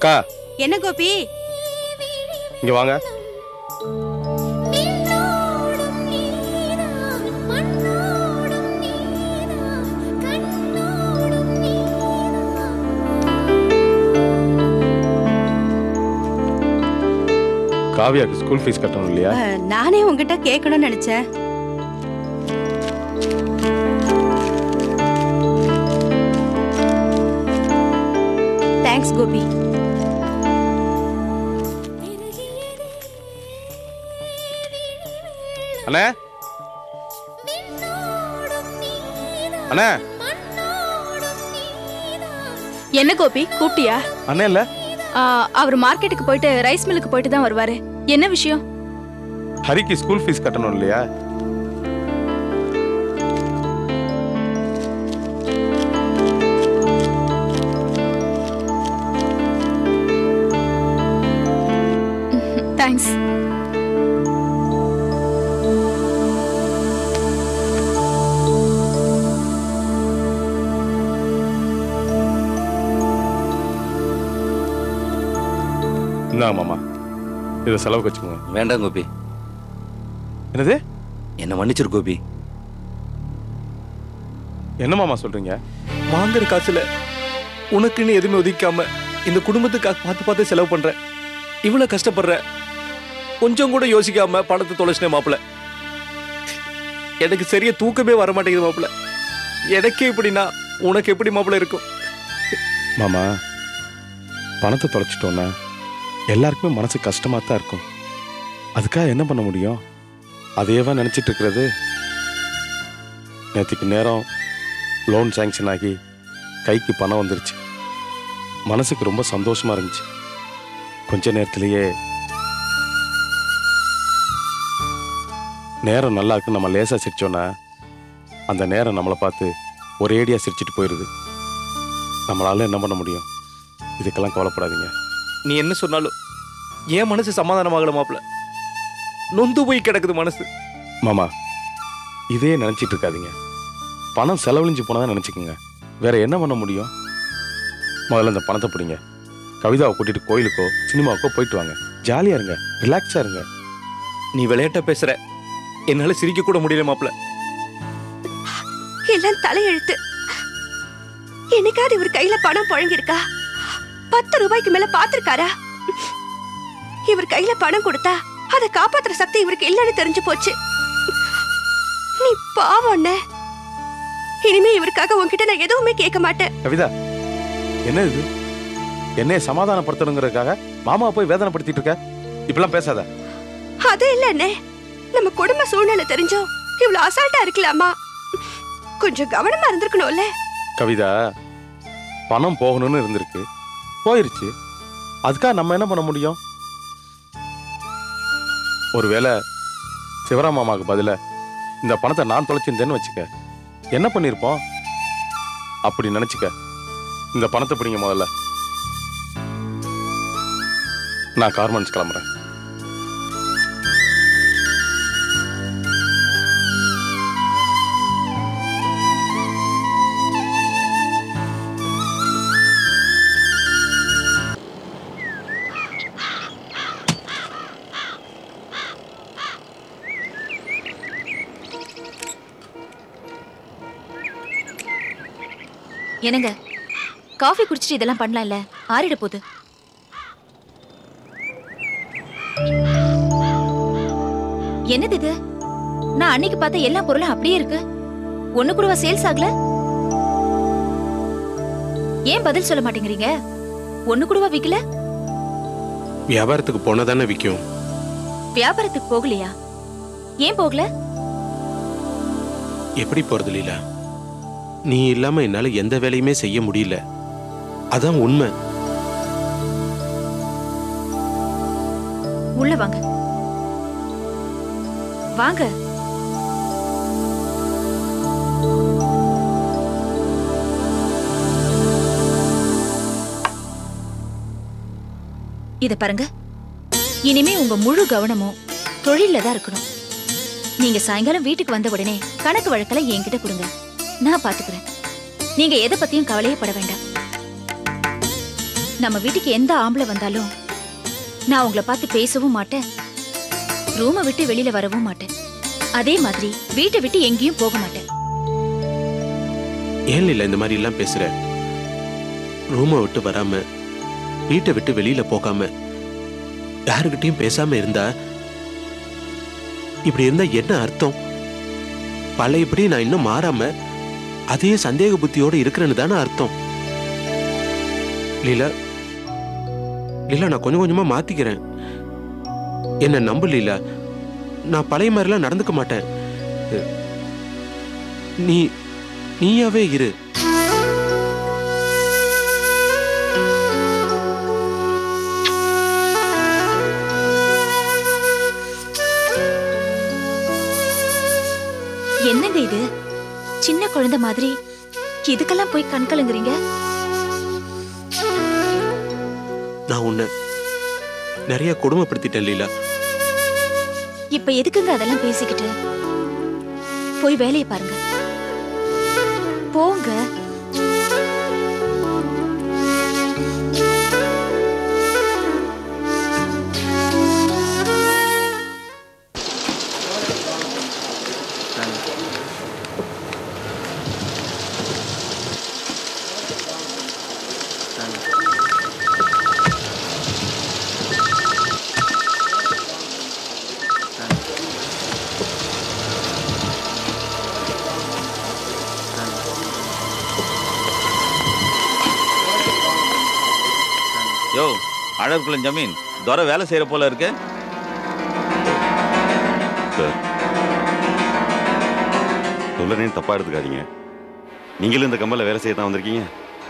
அக்கா. என்ன கோபி? இங்க வாங்க. காவியாக்கு ஸ்கூல் ஃபீஸ் கட்டணும் இல்லையா? நானே உங்ககிட்ட கேட்கணும்னு நினைச்சேன். தேங்க்ஸ் கோபி. அண்ணே அண்ணே. என்ன கோபி கூப்பிட்டியா? அண்ணே இல்ல. அவர் மார்க்கெட்டுக்கு போயிட்டு ரைஸ் மில்லுக்கு போயிட்டு தான் வருவாரு. என்ன விஷயம்? ஹரிக்கு ஸ்கூல் ஃபீஸ் கட்டணும் இல்லையா? தேங்க்ஸ். மாமா இதை செலவுக்கு வச்சுக்கோங்க. வேண்டாம் கோபி. என்னது? என்ன மன்னிச்சிரு கோபி. என்ன மாமா சொல்றீங்க? வாங்குற காசுல உனக்குன்னு எதுவுமே ஒதுக்காம இந்த குடும்பத்துக்காக பார்த்து பார்த்து செலவு பண்ற. இவ்வளவு கஷ்டப்படுற, கொஞ்சம் கூட யோசிக்காம பணத்தை தொலைச்சினே மாப்பிள்ள. எனக்கு சரியா தூக்கமே வர மாட்டேங்குது மாப்பிள்ள. எனக்கே இப்படின்னா உனக்கு எப்படி மாப்பிள்ள இருக்கும்? மாமா பணத்தை தொலைச்சிட்டோன்னா எல்லாருக்குமே மனசு கஷ்டமா தான் இருக்கும். அதுக்காக என்ன பண்ண முடியும்? அதையேவா நினைச்சிட்டு இருக்கிறது? நேற்றுக்கு நேரம் லோன் சாங்ஷன் ஆகி கைக்கு பணம் வந்துருச்சு. மனசுக்கு ரொம்ப சந்தோஷமா இருந்துச்சு. கொஞ்ச நேரத்திலேயே நேரம் நல்லா இருக்கு நம்ம லேசா சிரிச்சோன்னா அந்த நேரம் நம்மளை பார்த்து ஒரேடியா சிரிச்சிட்டு போயிடுது. நம்மளால என்ன பண்ண முடியும்? இதுக்கெல்லாம் கவலைப்படாதீங்க. நீ என்ன சொன்னாலும் என் மனசு சமாதானமாகல மாப்பிள்ள. நொந்து போய் கிடக்குது மனசு. மாமா இதே நினைச்சிட்டு இருக்காதீங்க. பணம் செலவழிஞ்சு போனதான் நினைச்சுக்கோங்க. வேற என்ன பண்ண முடியும்? முதல்ல இந்த பணத்தை பிடிங்க. கவிதாவை கூட்டிட்டு கோயிலுக்கோ சினிமாவுக்கோ போயிட்டு வாங்க. ஜாலியா இருங்க, ரிலாக்ஸா இருங்க. நீ விளையாட்ட பேசுற, என்னால சிரிக்க கூட முடியல மாப்பிள்ள. எல்லாம் தலையெழுத்து. என்னைக்காவது இவர் கையில பணம் புழங்கிருக்கா? 10 ரூபாய்க்கு மேல பாத்திருக்காரா? இவர் கையில பணம் கொடுத்தா அதை காப்பாத்துற சக்தி இவருக்கு இல்லன்னு தெரிஞ்சு போச்சு. நீ பாவம். இனிமே இவருக்காக உன்கிட்ட நான் எதுவுமே கேட்க மாட்டேன். கவிதா என்ன இது? என்னைய சமாதானப்படுத்தணுங்கிறதுக்காக மாமா போய் வேதனைப்படுத்திட்டு இருக்க. இப்பெல்லாம் பேசாத. அது இல்ல அண்ணே, நம்ம குடும்ப சூழ்நிலை தெரிஞ்சோ இவ்வளவு அசால்ட்டா இருக்கலாமா? கொஞ்சம் கவனமா இருந்திருக்கணும்ல. கவிதா பணம் போகணும்னு இருந்திருக்கு, போயிருச்சு. அதுக்காக நம்ம என்ன பண்ண முடியும்? ஒருவேளை சிவராம் மாமாவுக்கு பதில இந்த பணத்தை நான் தொலைச்சிருந்தேன்னு வச்சுக்க, என்ன பண்ணிருப்போம்? அப்படி நினைச்சுக்க. இந்த பணத்தை பிடிங்க முதல்ல. நான் கார்மெண்ட்ஸ் கிளம்புறேன். என்னங்க காஃபி குடிச்சிட்டு இதெல்லாம் பண்ணலாம்ல? ஆறிட போகுது. என்னது இது? நான் அன்னைக்கு பார்த்த எல்லா பொருளும் அப்படியே இருக்கு. ஒண்ணு கூடவா சேல்ஸ் ஆகல? ஏன் பதில் சொல்ல மாட்டேங்கிறீங்க? ஒண்ணு கூடவா விக்கல? வியாபாரத்துக்கு போனதானே விக்கும். வியாபாரத்துக்கு போகலையா? ஏன் போகல? எப்படி போறது லீலா? நீ இல்லாம என்னால எந்த வேலையுமே செய்ய முடியல. அதான் உண்மை. உள்ள வாங்க வாங்க. இத பாருங்க, இனிமே உங்க முழு கவனமும் தொழில்ல தான் இருக்கணும். நீங்க சாயங்காலம் வீட்டுக்கு வந்த உடனே கணக்கு வழக்கல என்கிட்ட கொடுங்க, நான் பாத்துக்கிறேன். நீங்க எதை பத்தியும் கவலையே பட வேண்டாம். நம்ம வீட்டுக்கு எந்த ஆம்பளை வந்தாலும் நான் உங்களை பார்த்து பேசவும் மாட்டேன், ரூமை விட்டு வெளியில வரவும் மாட்டேன். அதே மாதிரி வீட்டை விட்டு எங்கேயும் போக மாட்டேன். ஏன் இல்ல இந்த மாதிரி எல்லாம் பேசுற? ரூமை விட்டு வராம, வீட்டை விட்டு வெளியில போகாம, யாருக்கிட்டையும் பேசாம இருந்தா இப்படி இருந்தா என்ன அர்த்தம்? பழையபடி நான் இன்னும் மாறாம அதே சந்தேக புத்தியோட இருக்கிறேன்னு தானே அர்த்தம். லீலா, லீலா, நான் கொஞ்சம் கொஞ்சமா மாத்திக்கிறேன். என்ன நம்பு லீலா, நான் பழைய மாதிரிலாம் நடந்துக்க மாட்டேன். நீயாவே இரு. என்னங்க இது, சின்ன குழந்தை மாதிரி இதுக்கெல்லாம் போய் கண் கலங்குறீங்க? நான் உன்னை நிறைய கொடுமைப்படுத்திட்டேன் லீலா. இப்ப எதுக்குங்க அதெல்லாம் பேசிக்கிட்டு? போய் வேலையை பாருங்க, போங்க. யோ, அழகுக்குள்ள ஜமீன் துரை வேலை செய்யற போல இருக்கு. சொல்லனேன்னு தப்பா எடுத்துக்காதீங்க. நீங்களும் இந்த கம்பெனியில் வேலை செய்யத்தான் வந்திருக்கீங்க,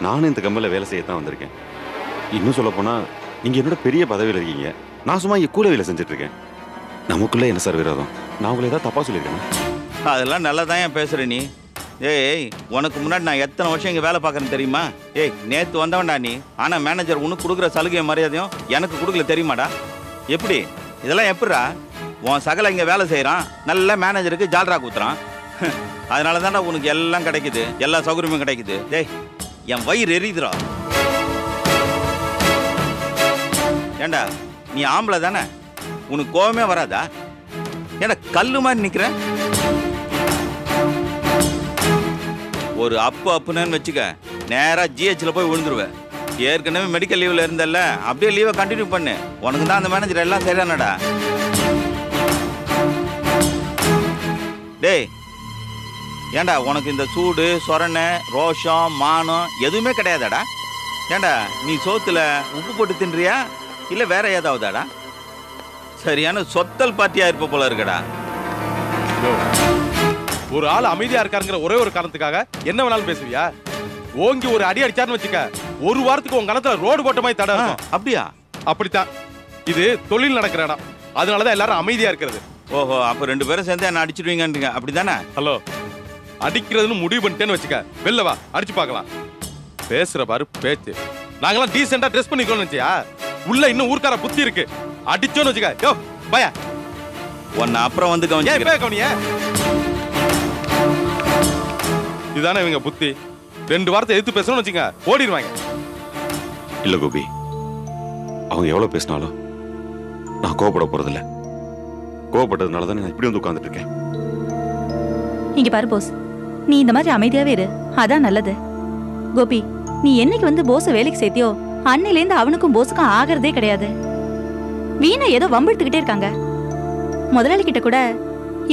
நானும் இந்த கம்பெனியில் வேலை செய்யத்தான் வந்திருக்கேன். இன்னும் சொல்ல போனா நீங்க என்னோட பெரிய பதவியில் இருக்கீங்க, நான் சும்மா இங்க கூட வேலை செஞ்சுட்டு இருக்கேன். நமக்குள்ள என்ன சார் விரோதம்? நான் உங்களை ஏதாவது தப்பா சொல்லியிருக்கேன்? அதெல்லாம் நல்லதான் ஏன் பேசுற நீ? ஏய், உனக்கு முன்னாடி நான் எத்தனை வருஷம் இங்கே வேலை பார்க்குறேன்னு தெரியுமா? ஏய், நேற்று வந்தவன்டா நீ. ஆனால் மேனேஜர் உனக்கு கொடுக்குற சலுகை மரியாதையும் எனக்கு கொடுக்கல தெரியுமாடா? எப்படி இதெல்லாம் எப்படிரா? உன் சகல இங்கே வேலை செய்கிறான், நல்ல மேனேஜருக்கு ஜால்ரா குத்துறான். அதனால தான்டா உனக்கு எல்லாம் கிடைக்குது, எல்லா சௌகரியமும் கிடைக்குது. டேய், என் வயிறு எரியுதுடா. ஏண்டா, நீ ஆம்பளை தானே, உனக்கு கோவமே வராதா? ஏன்னா கல்லு மாதிரி நிற்கிற. ஒரு அப்புன்னு வச்சுக்க, நேரா ஜிஹெச்ல போய் விழுந்துருவேன். ஏற்கனவே மெடிக்கல் லீவ்ல இருந்தல்ல, அப்படியே லீவை கண்டினியூ பண்ணு. உனக்கு தான் அந்த மேனேஜர் எல்லாம் சரியானடா. டேய், ஏண்டா உனக்கு இந்த சூடு, சொரணை, ரோஷம், மானம் எதுவுமே கிடையாதாடா? ஏண்டா நீ சோத்துல உப்பு போட்டு தின்றியா இல்ல வேற ஏதாவதாடா? சரியான சொத்தல் பார்ட்டியா இருப்ப போல இருக்கடா. ஒரு ஆள் அமைதியா இருக்காருங்கிற ஒரே ஒரு காரணத்துக்காக என்ன வேணாலும் பேசுவியா? ஓங்கி ஒரு அடி அடிச்சாருன்னு வச்சுக்க, ஒரு வாரத்துக்கு உங்க கணத்துல ரோடு போட்ட மாதிரி தடை இருக்கும். அப்படியா? அப்படித்தான். இது தொழில் நடக்கிற இடம், அதனாலதான் எல்லாரும் அமைதியா இருக்கிறது. ஓஹோ, அப்ப ரெண்டு பேரும் சேர்ந்து என்ன அடிச்சிடுவீங்கன்றீங்க, அப்படிதானே? ஹலோ, அடிக்கிறதுன்னு முடிவு பண்ணிட்டேன்னு வச்சுக்க, வெளில வா, அடிச்சு பார்க்கலாம். பேசுற பாரு பேச்சு. நாங்கெல்லாம் டீசெண்டா ட்ரெஸ் பண்ணிக்கணும்னு நினைச்சியா? உள்ள இன்னும் ஊர்க்கார புத்தி இருக்கு. அடிச்சோன்னு வச்சுக்க, யோ பயா உன்னை அப்புறம் வந்து கவனிய. இதுதானே இவங்க புத்தி. 2 வாரத்தை எதிர்த்து பேசணும்னு வச்சுங்க, ஓடிடுவாங்க. இல்ல கோபி, அவங்க எவ்வளவு பேசினாலும் நான் கோவப்பட போறதில்ல. கோவப்பட்டதுனால தானே நான் இப்படி வந்து உட்கார்ந்துட்டு இருக்கேன். இங்க பாரு போஸ், நீ இந்த மாதிரி அமைதியாவே இரு, அதான் நல்லது. கோபி, நீ என்னைக்கு வந்து போஸ வேலைக்கு சேர்த்தியோ அன்னையிலேருந்து அவனுக்கும் போஸுக்கும் ஆகிறதே கிடையாது. வீணா ஏதோ வம்பிடுத்துக்கிட்டே இருக்காங்க. முதலாளி கிட்ட கூட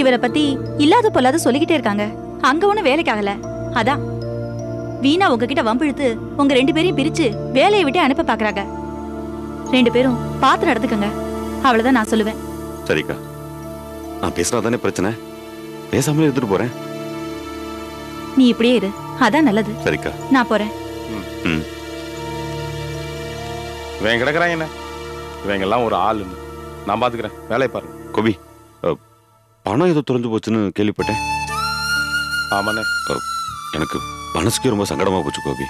இவரை பத்தி இல்லாத பொல்லாத சொல்லிக்கிட்டே இருக்காங்க. அங்க ஒண்ணு வேலைக்கு ஆகல. அதான் வீணா உங்ககிட்ட வம்பிழுத்து உங்க 2 பேரையும் பிரிச்சு வேலையை விட்டு அனுப்ப பாக்குறாங்க. 2 பேரும் பார்த்து நடந்துக்கங்க, அவ்வளவுதான் நான் சொல்லுவேன். சரிக்கா, நான் பேசுறதானே பிரச்சனை, பேசாமலே எடுத்துட்டு போறேன். நீ இப்படியே இரு, அதான் நல்லது. சரிக்கா, நான் போறேன். இவன் கிடக்குறாங்க என்ன, இவங்க எல்லாம் ஒரு ஆளுன்னு நான் பாத்துக்கிறேன். வேலையை பாருங்க. கோபி, பணம் ஏதோ தொலைஞ்சு போச்சுன்னு கேள்விப்பட்டேன். ஆமாண்ணே, எனக்கு மனசுக்கே ரொம்ப சங்கடமா போச்சு கோபி.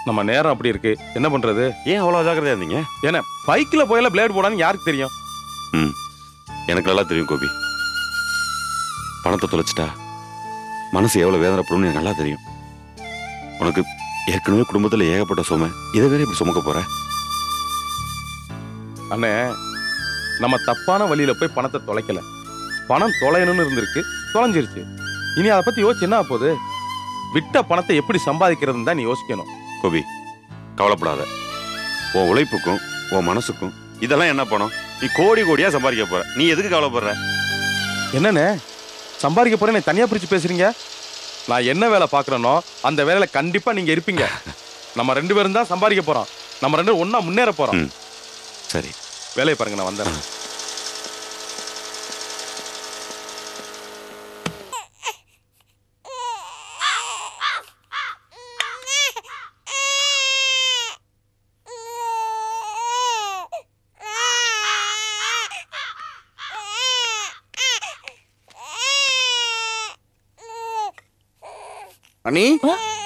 நம்ம நேரம் அப்படி இருக்கு, என்ன பண்றது? ஏன் அவ்வளவு ஜாக்கிரதையா இருந்தீங்க? ஏன்னா பைக்ல போயில பிளேட் போடான்னு யாருக்கு தெரியும்? எனக்கு நல்லா தெரியும் கோபி. பணத்தை தொலைச்சிட்டா மனசு எவ்வளவு வேதனைப்படும்னு எனக்கு நல்லா தெரியும். உனக்கு ஏற்கனவே குடும்பத்துல ஏகப்பட்ட சுமை, இதை வேற இப்படி சுமக்க போற? அண்ணே, நம்ம தப்பான வழியில போய் பணத்தை தொலைக்கல. பணம் தொலையணும்னு இருந்திருக்கு, தொலைஞ்சிருச்சு. இனி அதை பத்தி யோசிச்சு என்ன போகுது? விட்ட பணத்தை எப்படி சம்பாதிக்கிறதுன்னு தான் நீ யோசிக்கணும். கோபி, கவலைப்படாத. உன் உழைப்புக்கும் உன் மனசுக்கும் இதெல்லாம் என்ன பணம்? நீ கோடி கோடியா சம்பாதிக்க போற. நீ எதுக்கு கவலைப்படுற? என்னண்ணே சம்பாதிக்க போறேன்னு தனியா பிரிச்சு பேசுறீங்க? நான் என்ன வேலை பார்க்கறேனோ அந்த வேலையில கண்டிப்பா நீங்க இருப்பீங்க. நம்ம 2 பேரும் தான் சம்பாதிக்க போறோம். நம்ம 2 பேரும் ஒண்ணா முன்னேற போறோம். சரி, வேலையை பாருங்க, நான் வந்தேன். அண்ணி,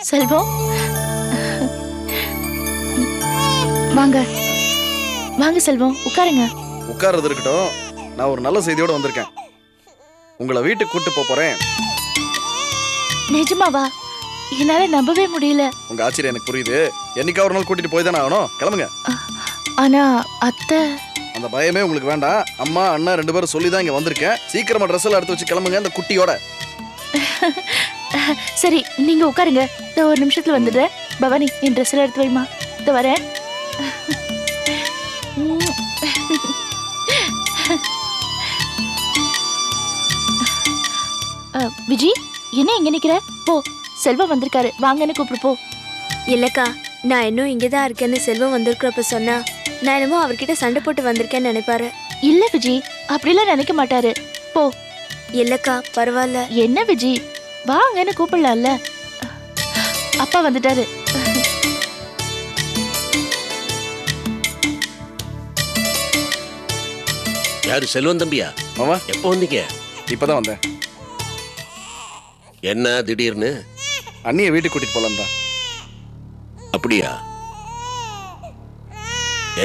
செல்வம் வாங்க வாங்க செல்வம், உட்காருங்க. உட்கார்றது இருக்கட்டும். நான் ஒரு நல்ல செய்தியோட வந்திருக்கேன். உங்களை வீட்டுக்கு கூட்டு போறேன். நிஜமாவா? என்னால நம்பவே முடியல. உங்க ஆச்சரியம் எனக்கு புரியுது. என்னைக்கா ஒரு நாள் கூட்டிட்டு போய் தானே ஆகணும். கிளம்புங்க. ஆனா அத்தை. அந்த பயமே உங்களுக்கு வேண்டாம். அம்மா அண்ணா 2 பேரும் சொல்லி தான் இங்க வந்திருக்கேன். சீக்கிரமா ட்ரெஸ் எல்லாம் எடுத்து வச்சு கிளம்புங்க அந்த குட்டியோட. சரி, நீங்க உட்காருங்க. ஒரு நிமிஷத்துல வந்துடுறேன். பவானி, என் ட்ரெஸ் எல்லாம் எடுத்து வைமா. இத வரேன். விஜி, என்ன இங்க நிக்கிற? போ, செல்வம் வந்திருக்காரு, வாங்கன்னு கூப்பிடு போ. இல்லக்கா, நான் இன்னும் இங்கதான் இருக்கேன்னு செல்வம் வந்திருக்கிறப்ப சொன்னா நான் என்னமோ அவர்கிட்ட சண்டை போட்டு வந்திருக்கேன்னு நினைப்பாரு. இல்ல விஜி, அப்படிலாம் நினைக்க மாட்டாரு. போ. இல்லக்கா, பரவாயில்ல. என்ன விஜி, வாங்கன்னு கூப்பிடலாம்ல. அப்பா வந்துட்டாரு. யாரு, செல்வம் தம்பியா? மாமா, எப்போ வந்தீங்க? இப்பதான் வந்தேன். என்ன திடீர்னு? அண்ணியை வீட்டுக்கு கூட்டிட்டு போலாம் தான். அப்படியா?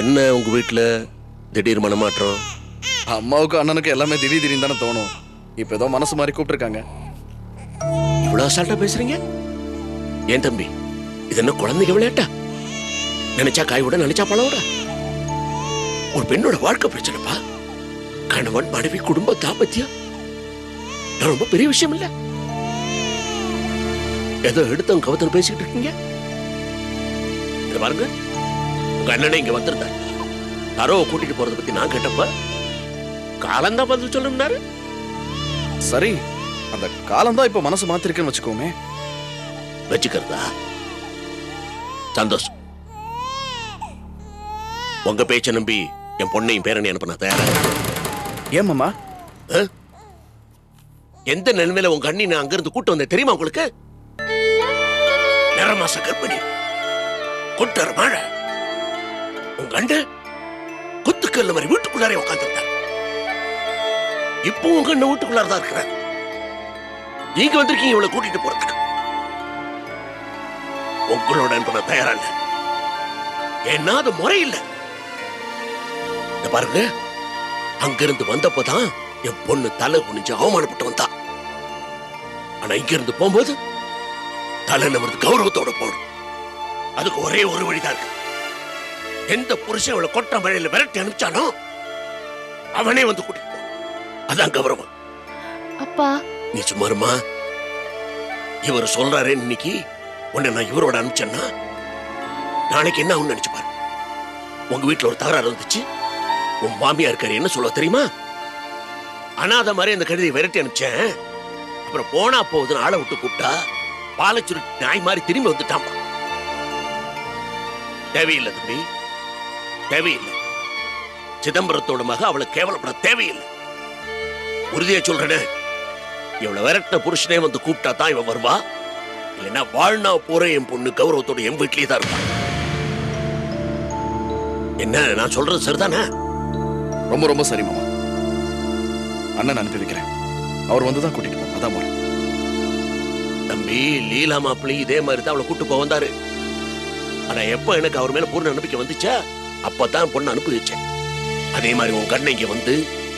என்ன உங்க வீட்டுல திடீர் மனமாற்றம்? அம்மாவுக்கும் அண்ணனுக்கும் எல்லாமே திடீர்னு தானே தோணும். இப்ப ஏதோ மனசு மாதிரி கூப்பிட்டுருக்காங்க. இவ்வளவு அசால்ட்டா பேசுறீங்க? ஏன் தம்பி, இது என்ன குழந்தைங்க விளையாட்டா? நினைச்சா காய் விட, நினைச்சா பழம் விட. ஒரு பெண்ணோட வாழ்க்கை பிரச்சனைப்பா. கணவன் மனைவி குடும்ப தாம்பத்தியம் ரொம்ப பெரிய விஷயம் இல்ல. ஏதோ எடுத்தவங்க கவத்தம் பேசிக்கிட்டு இருக்கீங்க. இத பாருங்க, உங்க அண்ணனை இங்க வந்திருந்தார். யாரோ கூட்டிட்டு போறதை பத்தி நான் கேட்டப்ப காலந்தான் பதில் சொல்லணும்னாரு. சரி, அந்த காலம்தான் இப்ப மனசு மாத்திருக்குன்னு வச்சுக்கோமே. வச்சுக்கிறதா? சந்தோஷம். உங்க பேச்ச நம்பி என் பொண்ணையும் பேரனை அனுப்ப நான் தயாரா. ஏன் மாமா? எந்த நிலைமையில உங்க அண்ணி நான் அங்கிருந்து கூட்டு வந்தேன் தெரியுமா உங்களுக்கு? நிறமாச கர்ப்பிணி, கொட்டர் மழை. உங்க அண்ண குத்துக்கல்ல மாதிரி வீட்டுக்குள்ளாரே உட்கார்ந்துருந்தார். இப்போ உங்க அண்ணன் வீட்டுக்குள்ளாரதான் இருக்கிறார். நீங்க வந்திருக்கீங்க இவளை கூட்டிட்டு போறதுக்கு. உங்களோட அனுப்ப நான் தயாரா இல்ல. ஏன்னா அது முறை இல்லை. பாருங்க, அங்கிருந்து வந்தப்பதான் என் பொண்ணு தலை குனிஞ்சு அவமானப்பட்டு வந்தா. ஆனா இங்க இருந்து போகும்போது தலை நமது கௌரவத்தோட போடும். அதுக்கு ஒரே ஒரு வழிதான் இருக்கு. எந்த புருஷன் அவளை கொட்ட மழையில விரட்டி அனுப்பிச்சானோ அவனே வந்து கூட்டிட்டு போ. அதான் கௌரவம். அப்பா, நீ சும்மாருமா. இவர் சொல்றாரு இன்னைக்கு உன்னை நான் இவரோட அனுப்பிச்சேன்னா நாளைக்கு என்ன ஆகும் நினைச்சு பாரு. உங்க வீட்டுல ஒரு தகராறு இருந்துச்சு. உன் மாமியா இருக்காரு என்ன சொல்ல தெரியுமா? அனாத மாதிரி அந்த கழுதையை விரட்டி அனுப்பிச்சேன். அப்புறம் போனா போகுதுன்னு ஆளை விட்டு கூப்பிட்டா பாலச்சுரு நாய் மாதிரி திரும்பி வந்துட்டான். தேவையில்லை தம்பி, தேவையில்லை. சிதம்பரத்தோட மக அவளை கேவலப்பட தேவையில்லை. உறுதியா சொல்றேன்னு, இவளை விரட்டின புருஷனே வந்து கூப்பிட்டா தான் இவன் வருவா. இல்லைன்னா வாழ்னா போற என் பொண்ணு கௌரவத்தோட என் வீட்லயே தான் இருப்பான். என்ன நான் சொல்றது சரிதானே? ரொம்ப ரொம்ப சரி மாமா. அண்ணன் அனுப்பி வைக்கிறேன். அவர் வந்துதான் கூட்டிட்டு போ. அதான் போறேன். தம்பி, லீலா மாப்பிள்ளை இதே மாதிரி தான் அவளை கூட்டு போக வந்தாரு. ஆனா எப்ப எனக்கு அவர் மேல பூர்ண நம்பிக்கை வந்துச்சா அப்பதான் பொண்ணு அனுப்பி வச்சேன். அதே மாதிரி உன் கண்ணை இங்க வந்து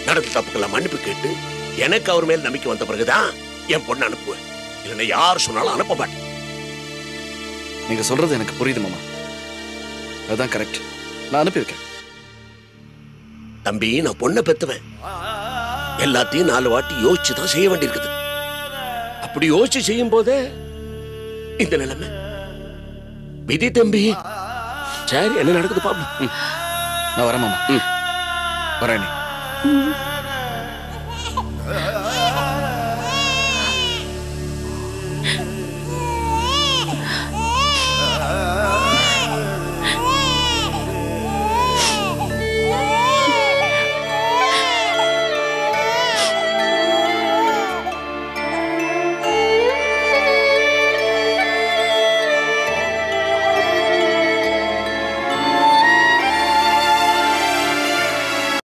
நடத்த தப்புக்கெல்லாம் மன்னிப்பு கேட்டு எனக்கு அவர் மேல நம்பிக்கை வந்த பிறகுதான் என் பொண்ணு அனுப்புவேன். இல்லைன்னா யார் சொன்னாலும் அனுப்ப மாட்டேன். நீங்க சொல்றது எனக்கு புரியுது மாமா. அதுதான் கரெக்ட். நான் அனுப்பி வைக்கிறேன். தம்பி, நான் பொண்ணை பெத்துவேன். எல்லாத்தையும் 4 வாட்டி யோசிச்சு தான் செய்ய வேண்டியிருக்குது. அப்படி யோசிச்சு செய்யும் போதே இந்த நிலைமை. விதி தம்பி. சரி, என்ன நடக்குது பாப்போம். நான் வரேன் மாமா. வரேன் நீ.